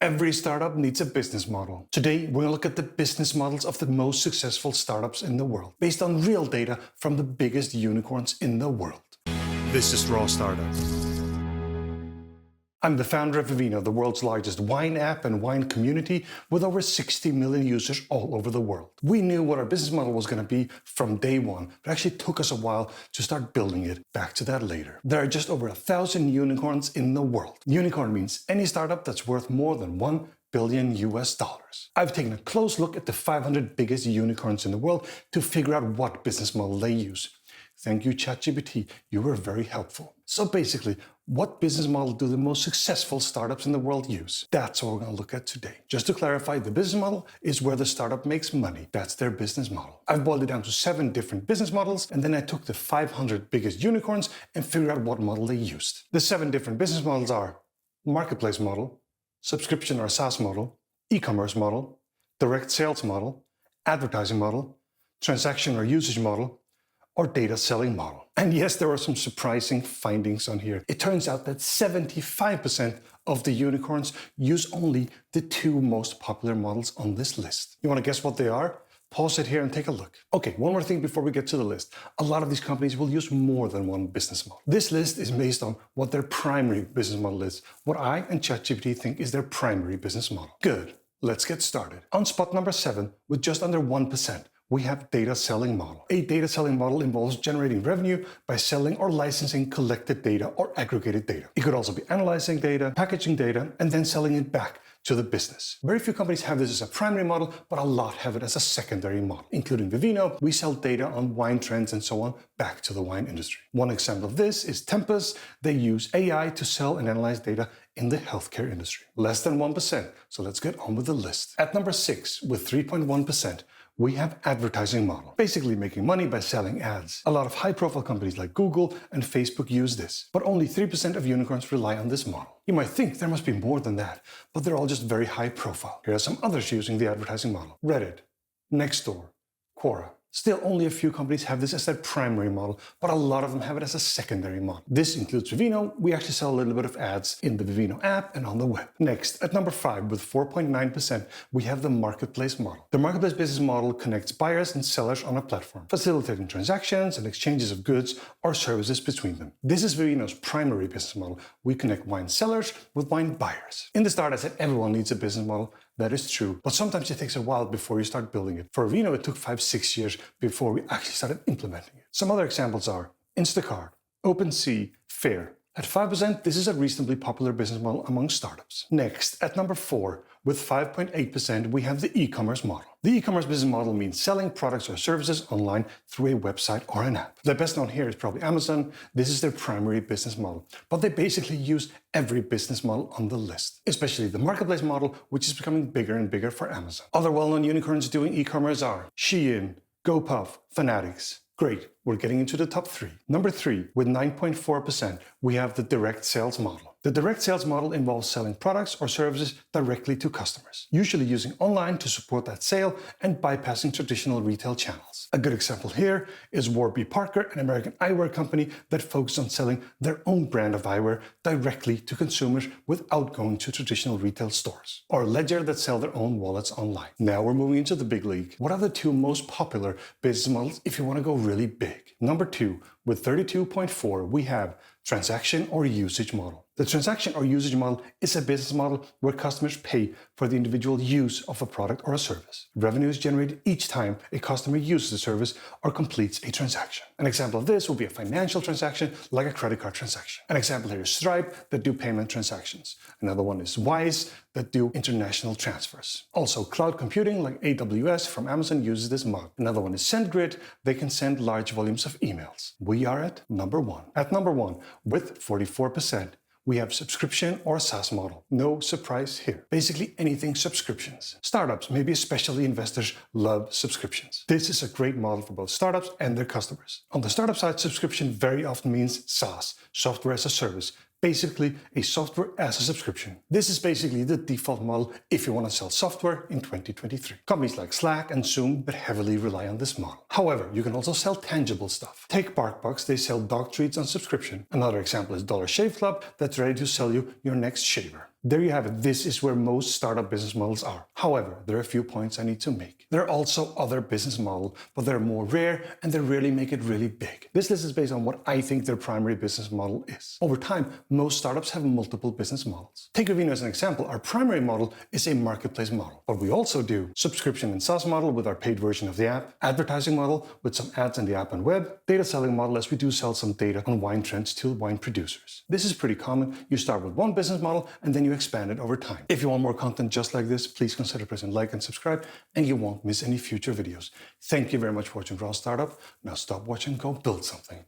Every startup needs a business model. Today, we're going to look at the business models of the most successful startups in the world, based on real data from the biggest unicorns in the world. This is Raw Startup. I'm the founder of Vivino, the world's largest wine app and wine community with over 60 million users all over the world. We knew what our business model was going to be from day one, but it actually took us a while to start building it. Back to that later. There are just over 1,000 unicorns in the world. Unicorn means any startup that's worth more than $1 billion US. I've taken a close look at the 500 biggest unicorns in the world to figure out what business model they use. Thank you, ChatGPT. You were very helpful. So basically, what business model do the most successful startups in the world use? That's what we're going to look at today. Just to clarify, the business model is where the startup makes money. That's their business model. I've boiled it down to 7 different business models, and then I took the 500 biggest unicorns and figured out what model they used. The 7 different business models are marketplace model, subscription or SaaS model, e-commerce model, direct sales model, advertising model, transaction or usage model, or data selling model. And yes, there are some surprising findings on here. It turns out that 75% of the unicorns use only the 2 most popular models on this list. You want to guess what they are? Pause it here and take a look. Okay, one more thing before we get to the list. A lot of these companies will use more than one business model. This list is based on what their primary business model is, what I and ChatGPT think is their primary business model. Good, let's get started. On spot number 7, with just under 1%, we have data selling model. A data selling model involves generating revenue by selling or licensing collected data or aggregated data. It could also be analyzing data, packaging data, and then selling it back to the business. Very few companies have this as a primary model, but a lot have it as a secondary model. Including Vivino, we sell data on wine trends and so on back to the wine industry. One example of this is Tempus. They use AI to sell and analyze data in the healthcare industry. Less than 1%, so let's get on with the list. At number 6, with 3.1%, we have advertising model, basically making money by selling ads. A lot of high-profile companies like Google and Facebook use this, but only 3% of unicorns rely on this model. You might think there must be more than that, but they're all just very high-profile. Here are some others using the advertising model: Reddit, Nextdoor, Quora. Still, only a few companies have this as their primary model, but a lot of them have it as a secondary model. This includes Vivino. We actually sell a little bit of ads in the Vivino app and on the web. Next, at number 5, with 4.9%, we have the marketplace model. The marketplace business model connects buyers and sellers on a platform, facilitating transactions and exchanges of goods or services between them. This is Vivino's primary business model. We connect wine sellers with wine buyers. In the start, I said everyone needs a business model. That is true, but sometimes it takes a while before you start building it. For Vivino, it took 5-6 years before we actually started implementing it. Some other examples are Instacart, OpenSea, Faire. At 5%, this is a reasonably popular business model among startups. Next, at number 4, with 5.8%, we have the e-commerce model. The e-commerce business model means selling products or services online through a website or an app. The best known here is probably Amazon. This is their primary business model, but they basically use every business model on the list, especially the marketplace model, which is becoming bigger and bigger for Amazon. Other well-known unicorns doing e-commerce are Shein, GoPuff, Fanatics. Great, we're getting into the top 3. Number 3, with 9.4%, we have the direct sales model. The direct sales model involves selling products or services directly to customers, usually using online to support that sale and bypassing traditional retail channels. A good example here is Warby Parker, an American eyewear company that focuses on selling their own brand of eyewear directly to consumers without going to traditional retail stores. Or Ledger, that sell their own wallets online. Now we're moving into the big league. What are the 2 most popular business models if you want to go really big? Number 2, with 32.4%, we have transaction or usage model. The transaction or usage model is a business model where customers pay for the individual use of a product or a service. Revenue is generated each time a customer uses the service or completes a transaction. An example of this will be a financial transaction like a credit card transaction. An example here is Stripe, that do payment transactions. Another one is Wise, that do international transfers. Also, cloud computing like AWS from Amazon uses this model. Another one is SendGrid. They can send large volumes of emails. We are at number 1. At number 1, with 44%, we have subscription or SaaS model. No surprise here. Basically anything subscriptions. Startups, maybe especially investors, love subscriptions. This is a great model for both startups and their customers. On the startup side, subscription very often means SaaS, software as a service. Basically, a software as a subscription. This is basically the default model if you want to sell software in 2023. Companies like Slack and Zoom that heavily rely on this model. However, you can also sell tangible stuff. Take BarkBox, they sell dog treats on subscription. Another example is Dollar Shave Club that's ready to sell you your next shaver. There you have it. This is where most startup business models are. However, there are a few points I need to make. There are also other business models, but they're more rare and they rarely make it really big. This list is based on what I think their primary business model is. Over time, most startups have multiple business models. Take Vivino as an example. Our primary model is a marketplace model, but we also do subscription and SaaS model with our paid version of the app, advertising model with some ads in the app and web, data selling model as we do sell some data on wine trends to wine producers. This is pretty common. You start with one business model and then you expand it over time. If you want more content just like this, please consider pressing like and subscribe and you won't miss any future videos. Thank you very much for watching Raw Startup. Now stop watching, go build something.